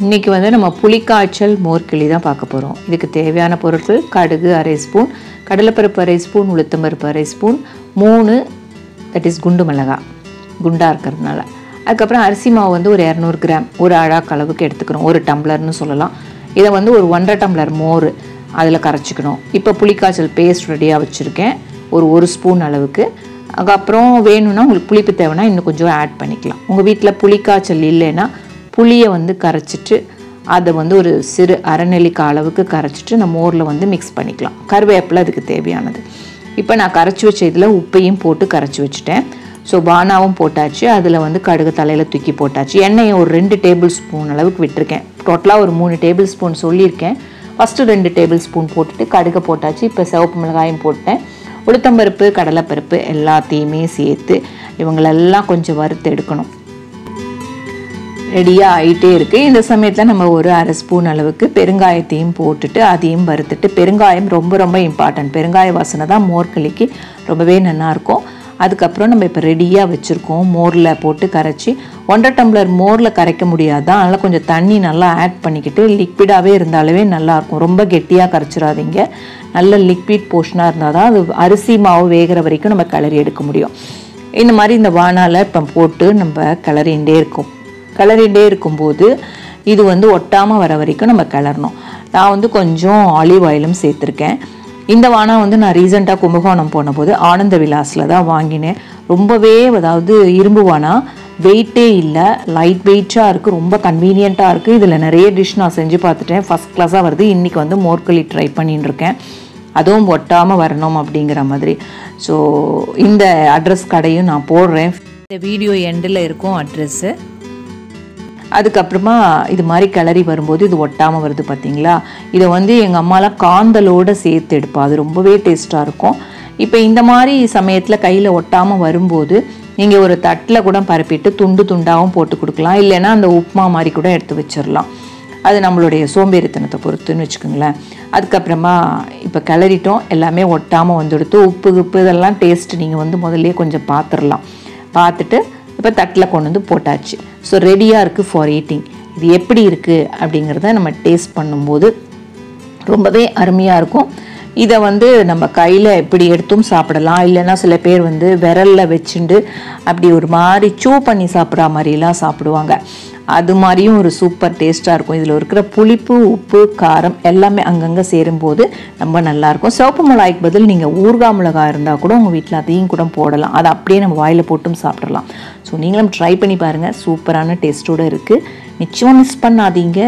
இன்றைக்கி வந்து நம்ம புளிக்காய்ச்சல் மோர்கிளி தான் பார்க்க போகிறோம். இதுக்கு தேவையான பொருட்கள் கடுகு அரை ஸ்பூன், கடலைப்பருப்பு அரை ஸ்பூன், உளுத்தம்பருப்பு அரை ஸ்பூன், 3 தட் இஸ் குண்டு மிளகாய் குண்டாக இருக்கிறதுனால. அதுக்கப்புறம் அரிசி மாவு வந்து ஒரு 200 கிராம், ஒரு அழாக்கு அளவுக்கு எடுத்துக்கிறோம், ஒரு டம்ளர்னு சொல்லலாம். இதை வந்து ஒரு 1.5 டம்ளர் மோர் அதில் கரைச்சிக்கணும். இப்போ புளிக்காய்ச்சல் பேஸ்ட் ரெடியாக வச்சுருக்கேன், ஒரு ஸ்பூன் அளவுக்கு. அதுக்கப்புறம் வேணும்னா உங்களுக்கு புளிப்பு தேவைன்னா இன்னும் கொஞ்சம் ஆட் பண்ணிக்கலாம். உங்கள் வீட்டில் புளிக்காய்ச்சல் இல்லைன்னா புளியை வந்து கரைச்சிட்டு அதை வந்து ஒரு சிறு அரை நெல்லிக்காய் அளவுக்கு கரைச்சிட்டு நம்ம மோரில் வந்து மிக்ஸ் பண்ணிக்கலாம். கருவேப்பிலை அதுக்கு தேவையானது. இப்போ நான் கரைச்சி வச்ச இதில் உப்பையும் போட்டு கரைச்சி வச்சுட்டேன். ஸோ பானாவும் போட்டாச்சு, அதில் வந்து கடுகு தலையில் தூக்கி போட்டாச்சு. எண்ணெயை ஒரு 2 டேபிள் ஸ்பூன் அளவுக்கு விட்டுருக்கேன். டோட்டலாக ஒரு 3 டேபிள் ஸ்பூன் சொல்லியிருக்கேன். ஃபஸ்ட்டு 2 டேபிள் ஸ்பூன் போட்டுட்டு கடுகை போட்டாச்சு. இப்போ சிவப்பு மிளகாயும் போட்டேன். உளுத்தம்பருப்பு கடலைப்பருப்பு எல்லாத்தையுமே சேர்த்து இவங்களெல்லாம் கொஞ்சம் வறுத்து எடுக்கணும். ரெடியாக ஆகிட்டே இருக்குது. இந்த சமயத்தில் நம்ம ஒரு அரை ஸ்பூன் அளவுக்கு பெருங்காயத்தையும் போட்டுட்டு அதையும் வறுத்துட்டு, பெருங்காயம் ரொம்ப ரொம்ப இம்பார்ட்டன்ட். பெருங்காய வாசனை தான் மோர்களிக்கு ரொம்பவே நல்லாயிருக்கும். அதுக்கப்புறம் நம்ம இப்போ ரெடியாக வச்சுருக்கோம், மோரில் போட்டு கரைச்சி 1.5 டம்ளர் மோரில் கரைக்க முடியாதான், அதனால் கொஞ்சம் தண்ணி நல்லா ஆட் பண்ணிக்கிட்டு லிக்விடாகவே இருந்தாலே நல்லாயிருக்கும். ரொம்ப கெட்டியாக கரைச்சிடாதீங்க, நல்ல லிக்விட் போர்ஷனாக இருந்தால் தான் அது அரிசி மாவு வேகிற வரைக்கும் நம்ம கிளறி எடுக்க முடியும். இந்த மாதிரி இந்த வானால இப்போ போட்டு நம்ம கிளறிண்டே இருக்கும்போது இது வந்து ஒட்டாமல் வர வரைக்கும் நம்ம கிளறணும். நான் வந்து கொஞ்சம் ஆலிவ் ஆயிலும் சேர்த்துருக்கேன். இந்த வானா வந்து நான் ரீசெண்டாக கும்பகோணம் போன போது ஆனந்த விலாஸில் தான் வாங்கினேன். ரொம்பவே அதாவது இரும்பு வானா, வெயிட்டே இல்லை, லைட் வெயிட்டாக இருக்குது, ரொம்ப கன்வீனியண்ட்டாக இருக்குது. இதில் நிறைய டிஷ் நான் செஞ்சு பார்த்துட்டேன், ஃபஸ்ட் கிளாஸாக வருது. இன்றைக்கி வந்து மோர்களி ட்ரை பண்ணின்னு இருக்கேன், அதுவும் ஒட்டாமல் வரணும் அப்படிங்கிற மாதிரி. ஸோ இந்த அட்ரஸ் கடையும் நான் போடுறேன், இந்த வீடியோ எண்டில் இருக்கும் அட்ரெஸ்ஸு. அதுக்கப்புறமா இது மாதிரி கிளறி வரும்போது இது ஒட்டாமல் வருது பார்த்தீங்களா. இதை வந்து எங்கள் அம்மாலாம் காந்தலோடு சேர்த்து எடுப்பா, அது ரொம்பவே டேஸ்ட்டாக இருக்கும். இப்போ இந்த மாதிரி சமயத்தில் கையில் ஒட்டாமல் வரும்போது நீங்கள் ஒரு தட்டில் கூட பரப்பிட்டு துண்டு துண்டாகவும் போட்டு கொடுக்கலாம், இல்லைன்னா அந்த உப்புமா மாதிரி கூட எடுத்து வச்சிடலாம். அது நம்மளுடைய சோம்பேறித்தனத்தை பொறுத்துன்னு வச்சுக்கோங்களேன். அதுக்கப்புறமா இப்போ கிளறிட்டோம், எல்லாமே ஒட்டாமல் வந்துடுத்து. உப்பு இதெல்லாம் டேஸ்ட்டு நீங்கள் வந்து முதல்லையே கொஞ்சம் பார்த்துட்டு இப்போ தட்டில் கொண்டு வந்து போட்டாச்சு. ஸோ ரெடியாக இருக்குது ஃபார் ஈட்டிங். இது எப்படி இருக்குது அப்படிங்கிறத நம்ம டேஸ்ட் பண்ணும்போது ரொம்பவே அருமையாக இருக்கும். இதை வந்து நம்ம கையில் எப்படி எடுத்தும் சாப்பிடலாம், இல்லைன்னா சில பேர் வந்து விரலில் வச்சுண்டு அப்படி ஒரு மாதிரி சூ பண்ணி சாப்பிட்ற மாதிரிலாம் சாப்பிடுவாங்க. அது மாதிரியும் ஒரு சூப்பர் டேஸ்ட்டாக இருக்கும். இதில் இருக்கிற புளிப்பு, உப்பு, காரம் எல்லாமே அங்கங்கே சேரும்போது ரொம்ப நல்லாயிருக்கும். சிவப்பு மிளகாய்க்கு பதில் நீங்கள் ஊறுகாய் மிளகாய் இருந்தால் கூட உங்கள் வீட்டில் அதையும் கூட போடலாம், அதை அப்படியே நம்ம வாயில் போட்டும் சாப்பிட்றலாம். ஸோ நீங்களும் ட்ரை பண்ணி பாருங்கள், சூப்பரான டேஸ்ட்டோடு இருக்குது, நிச்சயம் மிஸ் பண்ணாதீங்க.